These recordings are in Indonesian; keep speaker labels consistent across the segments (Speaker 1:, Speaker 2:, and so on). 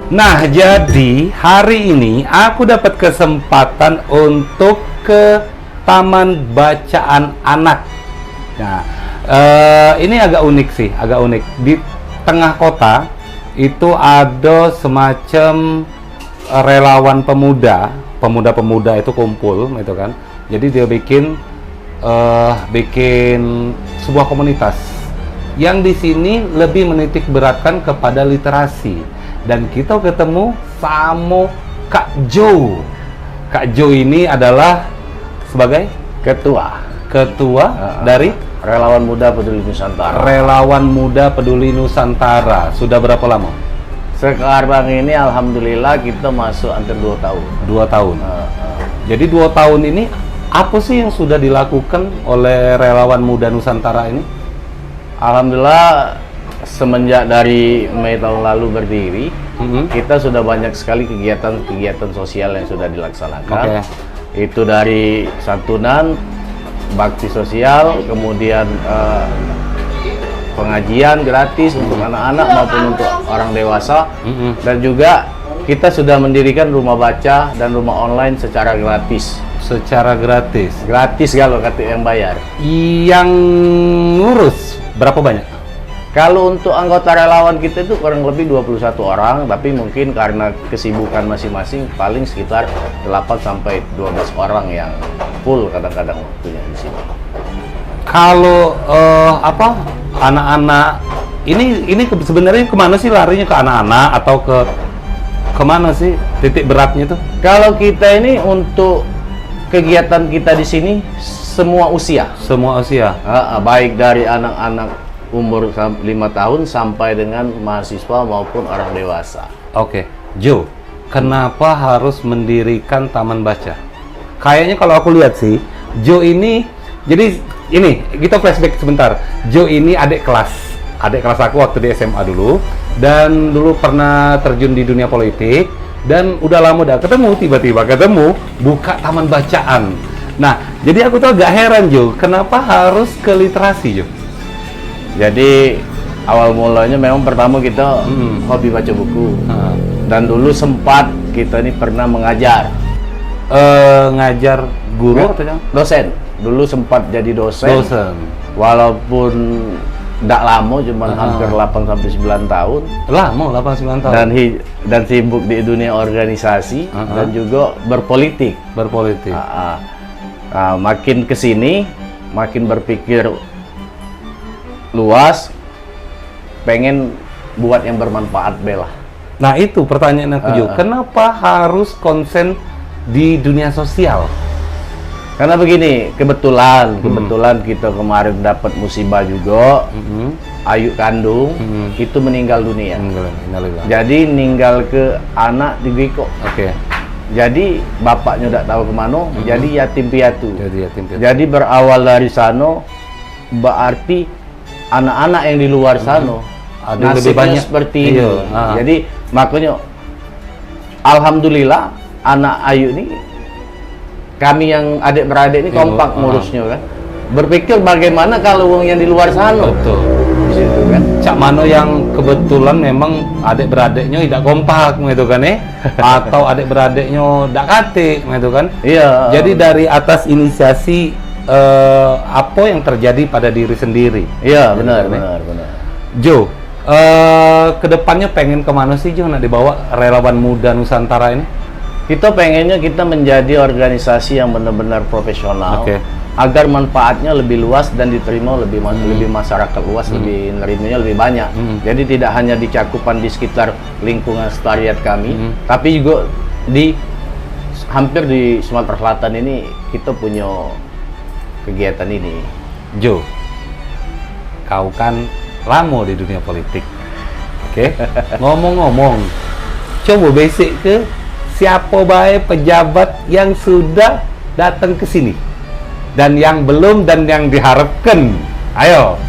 Speaker 1: Nah, jadi hari ini aku dapat kesempatan untuk ke Taman Bacaan Anak. Nah, ini agak unik sih, agak unik. Di tengah kota itu ada semacam relawan pemuda itu kumpul, gitu kan. Jadi dia bikin sebuah komunitas yang di sini lebih menitik beratkan kepada literasi. Dan kita ketemu sama Kak Jo. Kak Jo ini adalah sebagai
Speaker 2: Ketua
Speaker 1: dari
Speaker 2: Relawan Muda Peduli Nusantara.
Speaker 1: Relawan Muda Peduli Nusantara. Sudah berapa lama?
Speaker 2: Sekarang ini alhamdulillah kita masuk hampir 2 tahun.
Speaker 1: 2 tahun. Jadi 2 tahun ini apa sih yang sudah dilakukan oleh Relawan Muda Nusantara ini?
Speaker 2: Alhamdulillah semenjak dari Mei tahun lalu berdiri, kita sudah banyak sekali kegiatan-kegiatan sosial yang sudah dilaksanakan. Itu dari santunan, bakti sosial, kemudian pengajian gratis untuk anak-anak maupun untuk orang dewasa, dan juga kita sudah mendirikan rumah baca dan rumah online secara gratis.
Speaker 1: Secara gratis?
Speaker 2: Gratis kalau kata yang bayar.
Speaker 1: Yang ngurus berapa banyak?
Speaker 2: Kalau untuk anggota relawan kita itu kurang lebih 21 orang, tapi mungkin karena kesibukan masing-masing paling sekitar 8-12 orang yang full kadang-kadang waktunya di sini.
Speaker 1: Kalau anak-anak ini sebenarnya kemana sih larinya, ke anak-anak atau kemana sih titik beratnya itu?
Speaker 2: Kalau kita ini untuk kegiatan kita di sini semua usia.
Speaker 1: Semua usia.
Speaker 2: Baik dari anak-anak umur 5 tahun sampai dengan mahasiswa maupun orang dewasa.
Speaker 1: Oke, Jo, kenapa harus mendirikan taman baca? Kayaknya kalau aku lihat sih, Jo ini, jadi ini kita flashback sebentar. Jo ini adik kelas aku waktu di SMA dulu, dan dulu pernah terjun di dunia politik, dan udah lama udah tiba-tiba ketemu buka taman bacaan. Nah, jadi aku tuh agak heran, Jo, kenapa harus ke literasi, Jo?
Speaker 2: Jadi awal mulanya memang pertama kita hobi baca buku, dan dulu sempat kita ini pernah mengajar.
Speaker 1: Ngajar guru atau
Speaker 2: dosen. Dulu sempat jadi dosen. Walaupun tidak lama, cuma hampir 8-9 tahun.
Speaker 1: Lama, 8-9 tahun.
Speaker 2: Dan sibuk di dunia organisasi dan juga berpolitik. Makin kesini, makin berpikir luas, pengen buat yang bermanfaat bela.
Speaker 1: Nah, itu pertanyaan aku juga. Kenapa harus konsen di dunia sosial?
Speaker 2: Karena begini, kebetulan kita kemarin dapat musibah juga. Ayu kandung itu meninggal dunia. Jadi meninggal ke anak di Biko. Jadi bapaknya tidak tahu kemana, jadi yatim piatu. Jadi berawal dari sana, berarti anak-anak yang di luar sana
Speaker 1: ada lebih banyak
Speaker 2: seperti ini. Jadi makanya alhamdulillah anak Ayu ini, kami yang adik-beradik ini kompak ngurusnya kan. Berpikir bagaimana kalau uang yang di luar sana.
Speaker 1: Betul.
Speaker 2: Di situ kan.
Speaker 1: Cak Mano yang kebetulan memang adik-beradiknya tidak kompak gitu kan atau adik-beradiknya tidak katik gitu kan.
Speaker 2: Iya.
Speaker 1: Jadi dari atas inisiasi apa yang terjadi pada diri sendiri.
Speaker 2: Iya, benar.
Speaker 1: Jo, kedepannya pengen kemana sih, Jo, nak dibawa Relawan Muda Nusantara ini?
Speaker 2: Kita pengennya kita menjadi organisasi yang benar-benar profesional, agar manfaatnya lebih luas dan diterima lebih masyarakat luas, lebih nerimanya lebih banyak. Jadi tidak hanya di cakupan di sekitar lingkungan sekretariat kami, tapi juga hampir di Sumatera Selatan ini kita punya kegiatan ini.
Speaker 1: Jo, kau kan lama di dunia politik. Ngomong-ngomong, coba basic ke siapa baik pejabat yang sudah datang ke sini dan yang belum dan yang diharapkan. Ayo.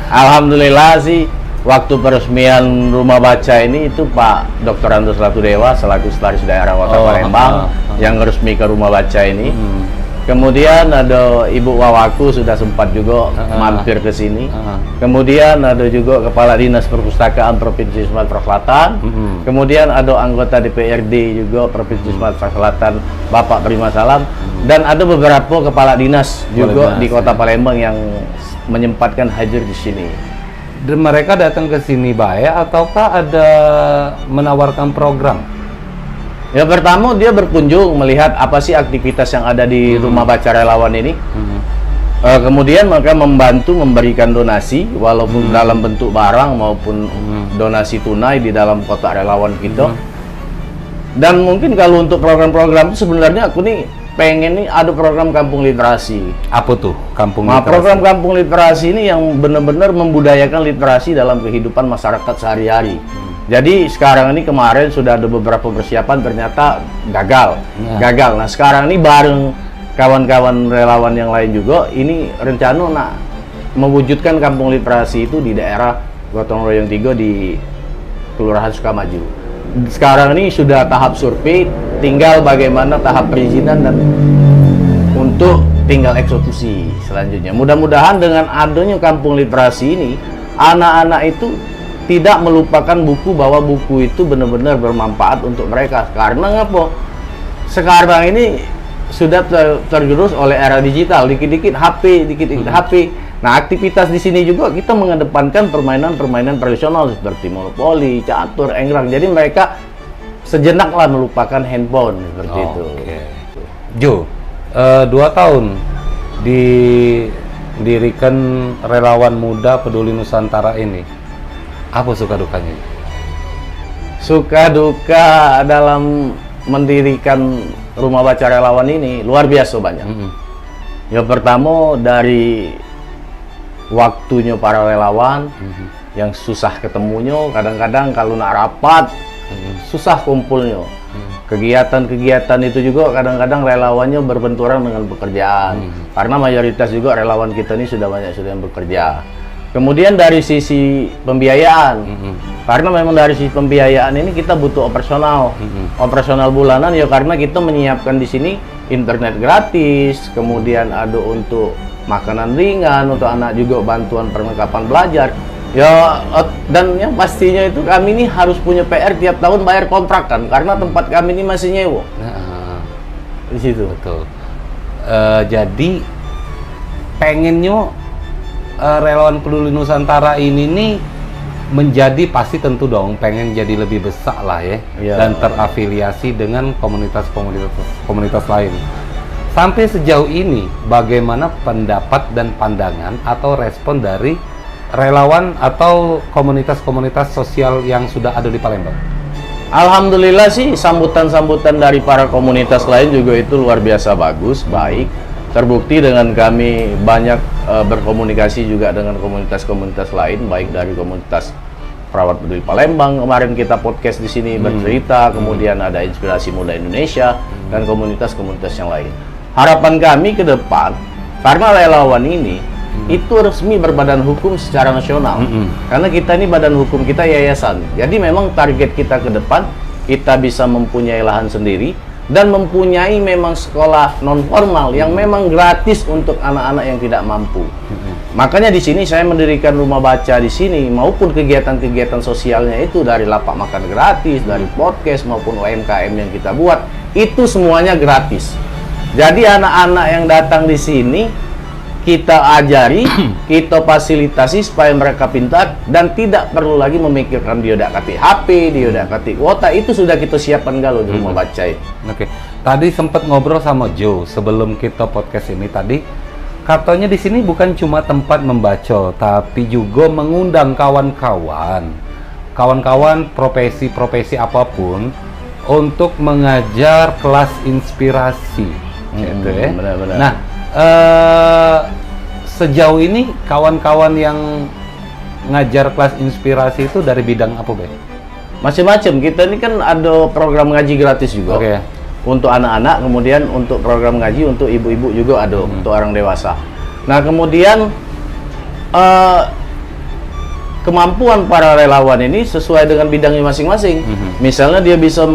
Speaker 2: Alhamdulillah sih, waktu peresmian rumah baca ini itu Pak Dr. Andus Ratu Dewa selaku Sekretaris Daerah Kota Palembang yang meresmikan rumah baca ini. Kemudian ada Ibu Wawaku sudah sempat juga mampir ke sini. Kemudian ada juga Kepala Dinas Perpustakaan Provinsi Sumatera Selatan. Kemudian ada anggota DPRD juga Provinsi Sumatera Selatan, Bapak Prima Salam. Dan ada beberapa kepala dinas juga di Kota Palembang yang menyempatkan hadir di sini.
Speaker 1: Dan mereka datang ke sini baik ataukah ada menawarkan program?
Speaker 2: Ya, pertama dia berkunjung melihat apa sih aktivitas yang ada di Rumah Baca Relawan ini. Kemudian mereka membantu memberikan donasi, walaupun dalam bentuk barang maupun donasi tunai di dalam kotak relawan kita. Dan mungkin kalau untuk program-program itu sebenarnya aku nih pengen nih ada program kampung literasi.
Speaker 1: Apa tuh kampung
Speaker 2: Nah,
Speaker 1: literasi?
Speaker 2: program kampung literasi ini yang benar-benar membudayakan literasi dalam kehidupan masyarakat sehari-hari. Jadi sekarang ini kemarin sudah ada beberapa persiapan, ternyata gagal. Nah, sekarang ini bareng kawan-kawan relawan yang lain juga, ini rencana nak mewujudkan kampung literasi itu di daerah Gotong Royong 3 di Kelurahan Sukamaju. Sekarang ini sudah tahap survei, tinggal bagaimana tahap perizinan dan untuk tinggal eksekusi selanjutnya. Mudah-mudahan dengan adanya kampung literasi ini, anak-anak itu tidak melupakan buku, bahwa buku itu benar-benar bermanfaat untuk mereka. Karena apa? Sekarang ini sudah tergerus oleh era digital, dikit-dikit HP, dikit-dikit HP. Nah, aktivitas di sini juga kita mengedepankan permainan-permainan tradisional seperti monopoli, catur, enggrang. Jadi mereka sejenaklah melupakan handphone seperti itu.
Speaker 1: Jo, 2 tahun didirikan Relawan Muda Peduli Nusantara ini. Apa suka dukanya?
Speaker 2: Suka duka dalam mendirikan Rumah Baca Relawan ini luar biasa banyak. Yang pertama dari waktunya para relawan yang susah ketemunya, kadang-kadang kalau nak rapat susah kumpulnya. Kegiatan-kegiatan itu juga kadang-kadang relawannya berbenturan dengan pekerjaan, karena mayoritas juga relawan kita ini sudah banyak yang bekerja. Kemudian dari sisi pembiayaan, karena memang dari sisi pembiayaan ini kita butuh operasional bulanan ya, karena kita menyiapkan di sini internet gratis, kemudian ada untuk makanan ringan untuk anak juga, bantuan perlengkapan belajar ya, dan yang pastinya itu kami ini harus punya PR tiap tahun bayar kontrakan karena tempat kami ini masih nyewa. Di situ.
Speaker 1: Betul. Jadi pengennya Relawan Peduli Nusantara ini nih menjadi, pasti tentu dong pengen jadi lebih besar lah ya, dan terafiliasi dengan komunitas lain. Sampai sejauh ini bagaimana pendapat dan pandangan atau respon dari relawan atau komunitas-komunitas sosial yang sudah ada di Palembang?
Speaker 2: Alhamdulillah sih, sambutan-sambutan dari para komunitas lain juga itu luar biasa bagus, baik. Terbukti dengan kami banyak berkomunikasi juga dengan komunitas-komunitas lain, baik dari komunitas Perawat Peduli Palembang, kemarin kita podcast di sini bercerita, kemudian ada Inspirasi Muda Indonesia dan komunitas-komunitas yang lain. Harapan kami ke depan, karena relawan ini itu resmi berbadan hukum secara nasional, karena kita ini badan hukum kita yayasan. Jadi memang target kita ke depan, kita bisa mempunyai lahan sendiri dan mempunyai memang sekolah non formal yang memang gratis untuk anak-anak yang tidak mampu. Makanya di sini saya mendirikan rumah baca di sini, maupun kegiatan-kegiatan sosialnya itu dari lapak makan gratis, dari podcast maupun UMKM yang kita buat, itu semuanya gratis. Jadi anak-anak yang datang di sini kita ajari, kita fasilitasi supaya mereka pintar dan tidak perlu lagi memikirkan dia udah kati HP, dia udah kati kuota, itu sudah kita siapkan kalau di rumah baca itu.
Speaker 1: Oke. Tadi sempat ngobrol sama Joe sebelum kita podcast ini tadi, katanya di sini bukan cuma tempat membaca, tapi juga mengundang kawan-kawan profesi apapun untuk mengajar kelas inspirasi. Gitu ya.
Speaker 2: Benar-benar.
Speaker 1: Nah, sejauh ini kawan-kawan yang ngajar kelas inspirasi itu dari bidang apa, Be?
Speaker 2: Macam-macam. Kita ini kan ada program ngaji gratis juga.
Speaker 1: Oke.
Speaker 2: Untuk anak-anak, kemudian untuk program ngaji untuk ibu-ibu juga ada, untuk orang dewasa. Nah, kemudian kemampuan para relawan ini sesuai dengan bidangnya masing-masing. Misalnya dia bisa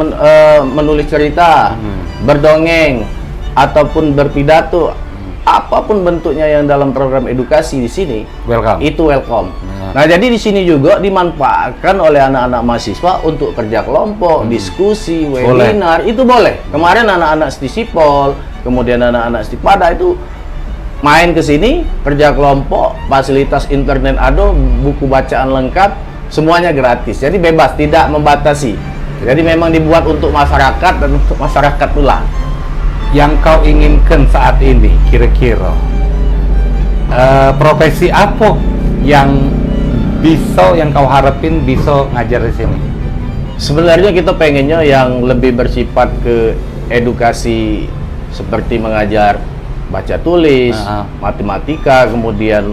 Speaker 2: menulis cerita, berdongeng, ataupun berpidato, apapun bentuknya yang dalam program edukasi di sini,
Speaker 1: welcome.
Speaker 2: Itu welcome. Nah, jadi di sini juga dimanfaatkan oleh anak-anak mahasiswa untuk kerja kelompok, diskusi, webinar, itu boleh. Kemarin anak-anak Stisipol, kemudian anak-anak Stipada itu main ke sini, kerja kelompok, fasilitas internet ada, buku bacaan lengkap, semuanya gratis. Jadi bebas, tidak membatasi. Jadi memang dibuat untuk masyarakat dan untuk masyarakat pula.
Speaker 1: Yang kau inginkan saat ini kira-kira profesi apa yang kau harapin bisa ngajar di sini?
Speaker 2: Sebenarnya kita pengennya yang lebih bersifat ke edukasi seperti mengajar baca tulis, matematika, kemudian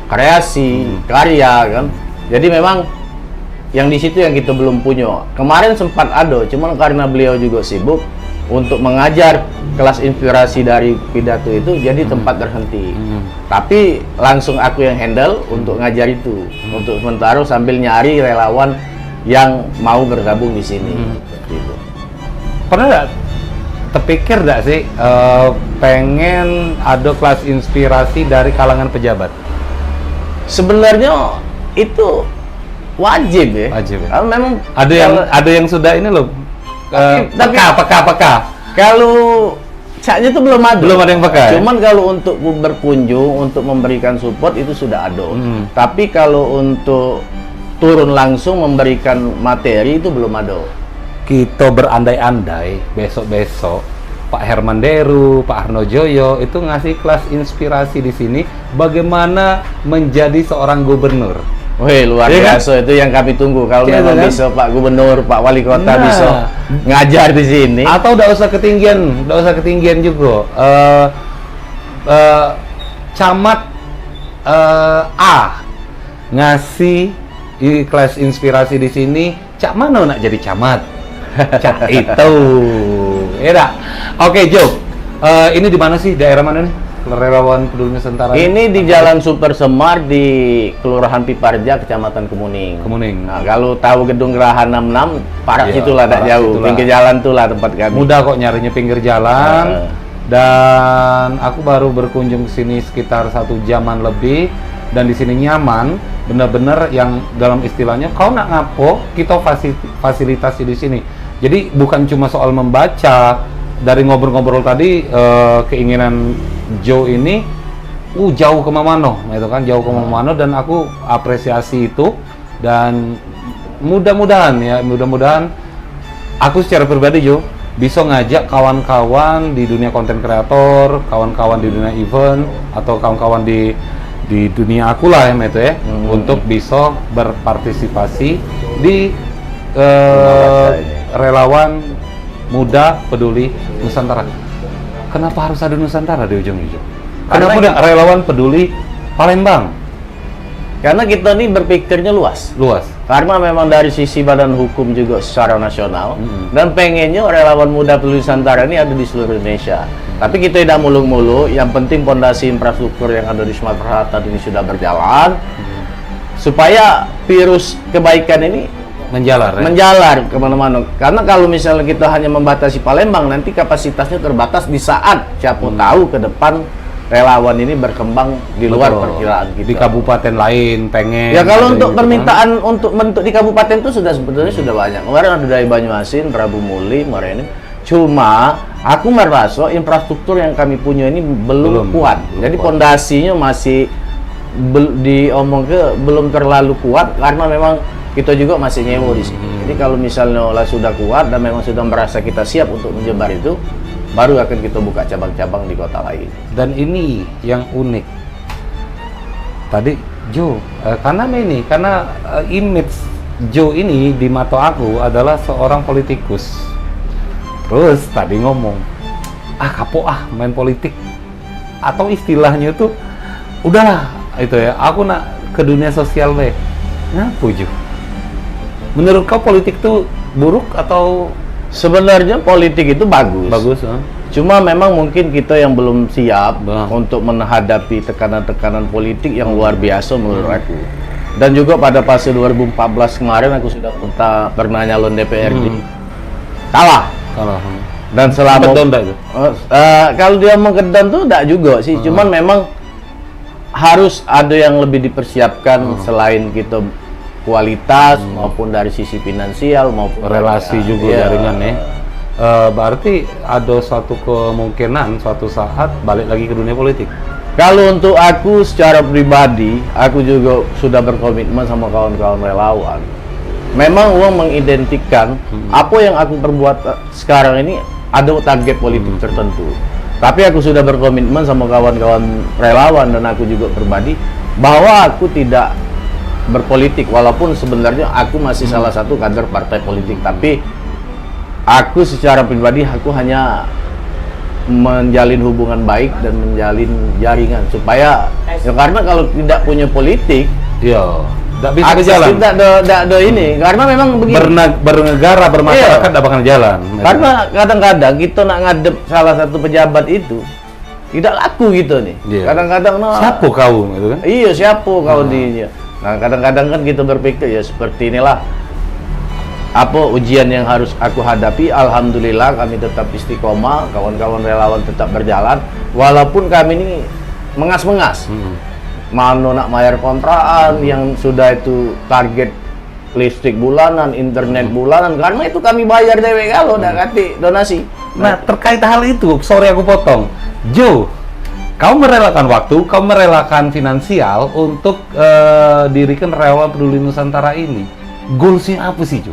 Speaker 2: kreasi, karya kan. Jadi memang yang di situ yang kita belum punya. Kemarin sempat ada, cuman karena beliau juga sibuk untuk mengajar kelas inspirasi dari pidato itu, jadi tempat terhenti. Tapi langsung aku yang handle untuk ngajar itu, untuk sementara sambil nyari relawan yang mau bergabung di sini. Gitu.
Speaker 1: Pernah nggak terpikir nggak sih pengen ada kelas inspirasi dari kalangan pejabat?
Speaker 2: Sebenarnya itu wajib ya.
Speaker 1: Wajib ya.
Speaker 2: Kalau memang
Speaker 1: ada yang sudah ini loh. Peka.
Speaker 2: Kalau caknya itu belum ada.
Speaker 1: Belum ada yang peka.
Speaker 2: Cuman kalau untuk berkunjung, untuk memberikan support itu sudah ada. Tapi kalau untuk turun langsung memberikan materi itu belum ada.
Speaker 1: Kita berandai-andai besok-besok Pak Herman Deru, Pak Harnojoyo itu ngasih kelas inspirasi di sini bagaimana menjadi seorang gubernur.
Speaker 2: Wih, luar biasa, itu yang kami tunggu. Kalau memang bisa Pak Gubernur, Pak Wali Kota bisa ngajar di sini.
Speaker 1: Atau udah usah ketinggian juga. Camat A ngasih kelas inspirasi di sini. Cak mana nak jadi camat? Cak itu. Ya. Oke, Jo. Ini di mana sih? Daerah mana nih? Relawan Peduli Nusantara.
Speaker 2: Ini di Jalan Super Semar di Kelurahan Piparja, Kecamatan Kemuning. Nah, kalau tahu gedung Geraha 66, parah situlah, tak jauh. Pinggir jalan tuh lah tempat kami.
Speaker 1: Mudah kok nyarinya pinggir jalan. Dan aku baru berkunjung ke sini sekitar 1 jaman lebih, dan di sini nyaman, bener-bener yang dalam istilahnya kau nak ngapo, kita fasilitasi di sini. Jadi bukan cuma soal membaca. Dari ngobrol-ngobrol tadi, keinginan Joe ini jauh ke Mamano, gitu kan, jauh ke Mamano, dan aku apresiasi itu. Dan mudah-mudahan aku secara pribadi Joe bisa ngajak kawan-kawan di dunia konten kreator, kawan-kawan di dunia event, atau kawan-kawan di dunia aku lah ya, untuk bisa berpartisipasi di relawan muda peduli Nusantara. Kenapa harus ada Nusantara di ujung-ujung? Kenapa udah relawan peduli Palembang?
Speaker 2: Karena kita ini berpikirnya luas. Karena memang dari sisi badan hukum juga secara nasional, dan pengennya relawan muda peduli Nusantara ini ada di seluruh Indonesia. Tapi kita tidak muluk-muluk, yang penting fondasi infrastruktur yang ada di Sumatera Selatan ini sudah berjalan, supaya virus kebaikan ini menjalar kemana-mana. Karena kalau misalnya kita hanya membatasi Palembang, nanti kapasitasnya terbatas di saat siapa tahu ke depan relawan ini berkembang di luar perkiraan kita.
Speaker 1: Di kabupaten lain pengen.
Speaker 2: Ya kalau untuk permintaan untuk bentuk di kabupaten itu sebetulnya sudah banyak. Kemarin ada dari Banyuasin, Prabu Muli, Moreni. Cuma aku merasa infrastruktur yang kami punya ini belum kuat. Jadi pondasinya masih belum terlalu kuat, karena memang kita juga masih nyewa di sini. Jadi kalau misalnya sudah kuat dan memang sudah merasa kita siap untuk menyebar itu, baru akan kita buka cabang-cabang di kota lain.
Speaker 1: Dan ini yang unik. Tadi Joe, karena image Joe ini di mata aku adalah seorang politikus. Terus tadi ngomong, kapok main politik. Atau istilahnya tuh, udahlah itu ya, aku nak ke dunia sosial deh. Ngapu Joe? Menurut kau politik itu buruk atau?
Speaker 2: Sebenarnya politik itu bagus. Cuma memang mungkin kita yang belum siap untuk menghadapi tekanan-tekanan politik yang luar biasa menurut aku. Dan juga pada fase 2014 kemarin aku sudah pernah nyalon DPRD. Kalah. Dan selama
Speaker 1: Betul enggak itu?
Speaker 2: kalau dia mau kedon tuh enggak juga sih, cuman memang harus ada yang lebih dipersiapkan selain kita kualitas maupun dari sisi finansial maupun
Speaker 1: Relasi juga
Speaker 2: iya.
Speaker 1: jaringan ya. Berarti ada suatu kemungkinan suatu saat balik lagi ke dunia politik.
Speaker 2: Kalau untuk aku secara pribadi, aku juga sudah berkomitmen sama kawan-kawan relawan. Memang uang mengidentikan apa yang aku perbuat sekarang ini ada target politik tertentu. Tapi aku sudah berkomitmen sama kawan-kawan relawan dan aku juga pribadi bahwa aku tidak berpolitik, walaupun sebenarnya aku masih salah satu kader partai politik. Tapi aku secara pribadi aku hanya menjalin hubungan baik dan menjalin jaringan supaya ya, karena kalau tidak punya politik
Speaker 1: Iya, tidak bisa
Speaker 2: akses
Speaker 1: berjalan.
Speaker 2: kita ada ini karena memang begini.
Speaker 1: Bernegara, bermasyarakat tidak bakal jalan.
Speaker 2: Karena kadang-kadang kita nak ngadep salah satu pejabat itu tidak laku gitu nih.
Speaker 1: Iya.
Speaker 2: Kadang-kadang
Speaker 1: Siapa kau gitu kan?
Speaker 2: iya siapa kau dia. Nah kadang-kadang kan kita berpikir ya seperti inilah apa ujian yang harus aku hadapi. Alhamdulillah kami tetap istiqomah, kawan-kawan relawan tetap berjalan walaupun kami ini mengas-mengas. Mana nak bayar kontrakan yang sudah itu target listrik bulanan, internet bulanan, karena itu kami bayar dewe kalau udah kati donasi.
Speaker 1: Nah, terkait hal itu, sorry aku potong. Jo, kau merelakan waktu, kau merelakan finansial untuk dirikan Relawan Peduli Nusantara ini. Goalsnya apa sih, Jo?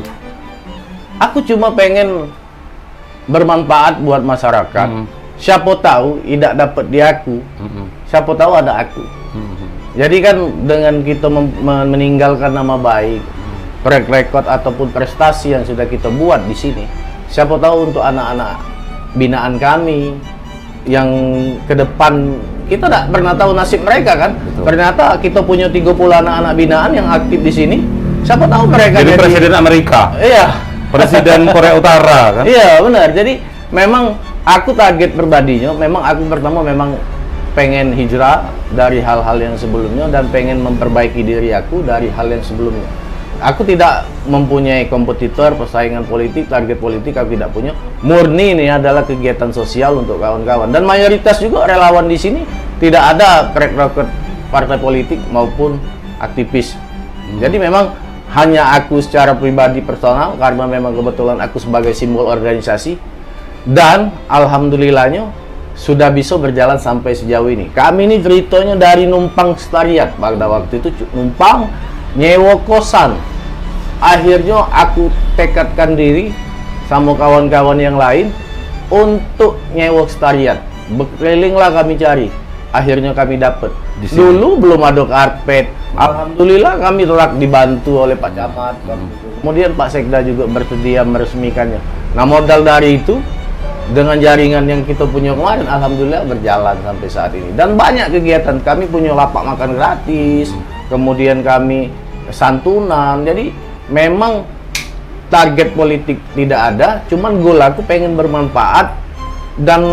Speaker 2: Aku cuma pengen bermanfaat buat masyarakat. Siapa tahu tidak dapat di aku, siapa tahu ada aku. Jadi kan dengan kita meninggalkan nama baik, track record ataupun prestasi yang sudah kita buat di sini, siapa tahu untuk anak-anak binaan kami yang ke depan kita tidak pernah tahu nasib mereka kan.
Speaker 1: Betul.
Speaker 2: Ternyata kita punya 30 anak-anak binaan yang aktif di sini. Siapa tahu mereka
Speaker 1: Jadi presiden Amerika,
Speaker 2: iya,
Speaker 1: presiden Korea Utara kan?
Speaker 2: iya benar. Jadi memang aku target pribadinya, memang aku pertama memang pengen hijrah dari hal-hal yang sebelumnya dan pengen memperbaiki diri aku dari hal yang sebelumnya. Aku tidak mempunyai kompetitor, persaingan politik, target politik aku tidak punya. Murni ini adalah kegiatan sosial untuk kawan-kawan dan mayoritas juga relawan di sini tidak ada track record partai politik maupun aktivis. Jadi memang hanya aku secara pribadi personal karena memang kebetulan aku sebagai simbol organisasi dan alhamdulillahnya sudah bisa berjalan sampai sejauh ini. Kami ini ceritanya dari numpang sekretariat pada waktu itu numpang nyewa kosan. Akhirnya aku tekadkan diri sama kawan-kawan yang lain untuk nyewa sekretariat. Berkelilinglah kami cari. Akhirnya kami dapat. Dulu belum ada karpet. Alhamdulillah kami telah dibantu oleh Pak Camat. Kemudian Pak Sekda juga bersedia meresmikannya. Nah modal dari itu dengan jaringan yang kita punya kemarin, alhamdulillah berjalan sampai saat ini. Dan banyak kegiatan, kami punya lapak makan gratis, kemudian kami santunan. Jadi memang target politik tidak ada, cuman goal aku pengen bermanfaat dan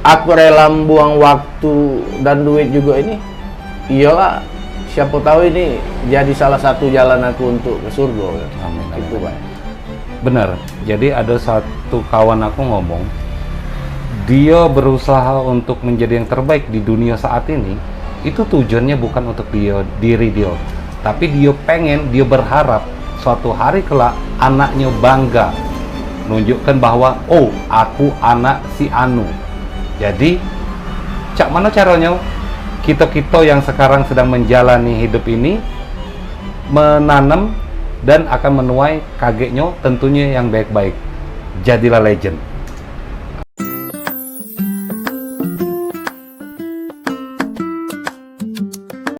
Speaker 2: aku rela buang waktu dan duit juga ini. Iyalah, siapa tahu ini jadi salah satu jalan aku untuk ke surga.
Speaker 1: Amin, amin.
Speaker 2: Itu Pak.
Speaker 1: Benar. Jadi ada satu kawan aku ngomong, dia berusaha untuk menjadi yang terbaik di dunia saat ini. Itu tujuannya bukan untuk diri dia, tapi dia berharap suatu hari kelak anaknya bangga, menunjukkan bahwa oh aku anak si Anu. Jadi cak mana caranya kita yang sekarang sedang menjalani hidup ini menanam dan akan menuai kagetnya tentunya yang baik-baik. Jadilah legend.